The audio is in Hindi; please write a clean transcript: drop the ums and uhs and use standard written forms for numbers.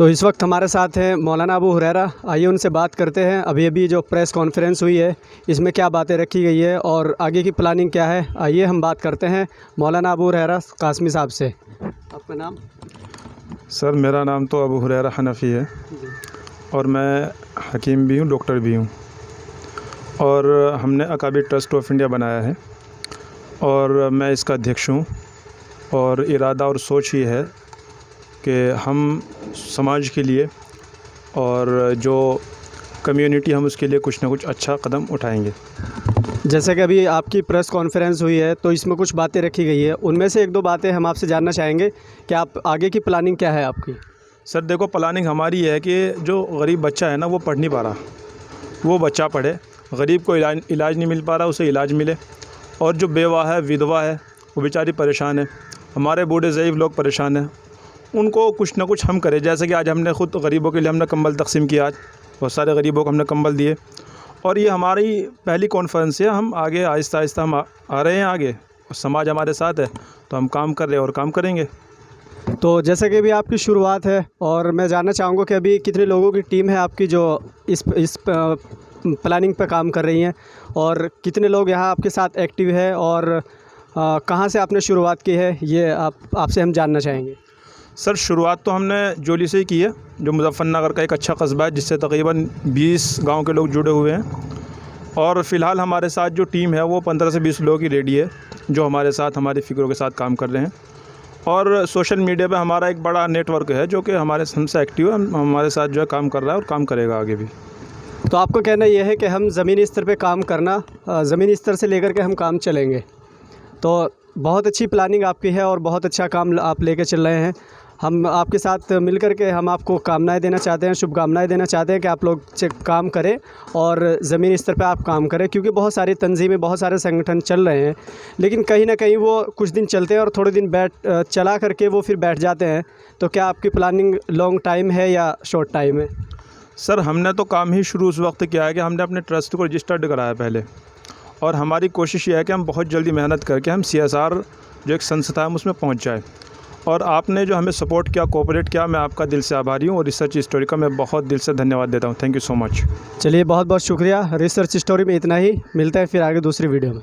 तो इस वक्त हमारे साथ हैं मौलाना अबू हुरैरा। आइए उनसे बात करते हैं। अभी अभी जो प्रेस कॉन्फ्रेंस हुई है इसमें क्या बातें रखी गई है और आगे की प्लानिंग क्या है, आइए हम बात करते हैं मौलाना अबू हुरैरा कासमी साहब से। आपका नाम? सर मेरा नाम तो अबू हुरैरा हनफ़ी है और मैं हकीम भी हूँ, डॉक्टर भी हूँ। और हमने अकाबी ट्रस्ट ऑफ इंडिया बनाया है और मैं इसका अध्यक्ष हूँ। और इरादा और सोच ये है कि हम समाज के लिए और जो कम्युनिटी, हम उसके लिए कुछ ना कुछ अच्छा कदम उठाएंगे। जैसे कि अभी आपकी प्रेस कॉन्फ्रेंस हुई है तो इसमें कुछ बातें रखी गई है, उनमें से एक दो बातें हम आपसे जानना चाहेंगे कि आप आगे की प्लानिंग क्या है आपकी? सर देखो, प्लानिंग हमारी ये है कि जो गरीब बच्चा है ना, वो पढ़ नहीं पा रहा, वो बच्चा पढ़े। गरीब को इलाज नहीं मिल पा रहा, उसे इलाज मिले। और जो बेवा है, विधवा है, वो बेचारी परेशान है। हमारे बूढ़े ज़ईफ़ लोग परेशान हैं, उनको कुछ ना कुछ हम करें। जैसे कि आज हमने ख़ुद गरीबों के लिए हमने कंबल तकसीम किया, आज बहुत सारे गरीबों को हमने कंबल दिए। और ये हमारी पहली कॉन्फ्रेंस है। हम आगे आहिस्ता आहिस्ता हम आ रहे हैं आगे, और समाज हमारे साथ है तो हम काम कर रहे हैं और काम करेंगे। तो जैसे कि अभी आपकी शुरुआत है और मैं जानना चाहूँगा कि अभी कितने लोगों की टीम है आपकी जो इस प्लानिंग पे काम कर रही हैं, और कितने लोग यहाँ आपके साथ एक्टिव है, और कहाँ से आपने शुरुआत की है, ये आपसे हम जानना चाहेंगे। सर शुरुआत तो हमने जोली से ही की है, जो मुज़फ़्फ़रनगर का एक अच्छा कस्बा है जिससे तकरीबन 20 गांव के लोग जुड़े हुए हैं। और फ़िलहाल हमारे साथ जो टीम है वो 15 से 20 लोगों की रेडी है, जो हमारे साथ हमारी फ़िक्रों के साथ काम कर रहे हैं। और सोशल मीडिया पे हमारा एक बड़ा नेटवर्क है जो कि हमसे एक्टिव है, हमारे साथ जो है काम कर रहा है और काम करेगा आगे भी। तो आपका कहना यह है कि हम ज़मीनी स्तर पे काम करना, ज़मीनी स्तर से लेकर के हम काम चलेंगे। तो बहुत अच्छी प्लानिंग आपकी है और बहुत अच्छा काम आप लेके चल रहे हैं। हम आपके साथ मिलकर के हम आपको कामनाएं देना चाहते हैं, शुभकामनाएं देना चाहते हैं कि आप लोग काम करें और ज़मीनी स्तर पे आप काम करें, क्योंकि बहुत सारी तंजीमें, बहुत सारे संगठन चल रहे हैं, लेकिन कहीं ना कहीं वो कुछ दिन चलते हैं और थोड़े दिन चला करके वो फिर बैठ जाते हैं। तो क्या आपकी प्लानिंग लॉन्ग टाइम है या शॉर्ट टाइम है? सर हमने तो काम ही शुरू उस वक्त किया है कि हमने अपने ट्रस्ट को रजिस्टर्ड कराया पहले, और हमारी कोशिश ये है कि हम बहुत जल्दी मेहनत करके हम CSR जो एक संस्था है उसमें पहुंच जाए। और आपने जो हमें सपोर्ट किया, कोऑपरेट किया, मैं आपका दिल से आभारी हूं। और रिसर्च स्टोरी का मैं बहुत दिल से धन्यवाद देता हूं। Thank you so much. चलिए, बहुत बहुत शुक्रिया। रिसर्च स्टोरी में इतना ही, मिलते हैं फिर आगे दूसरी वीडियो में।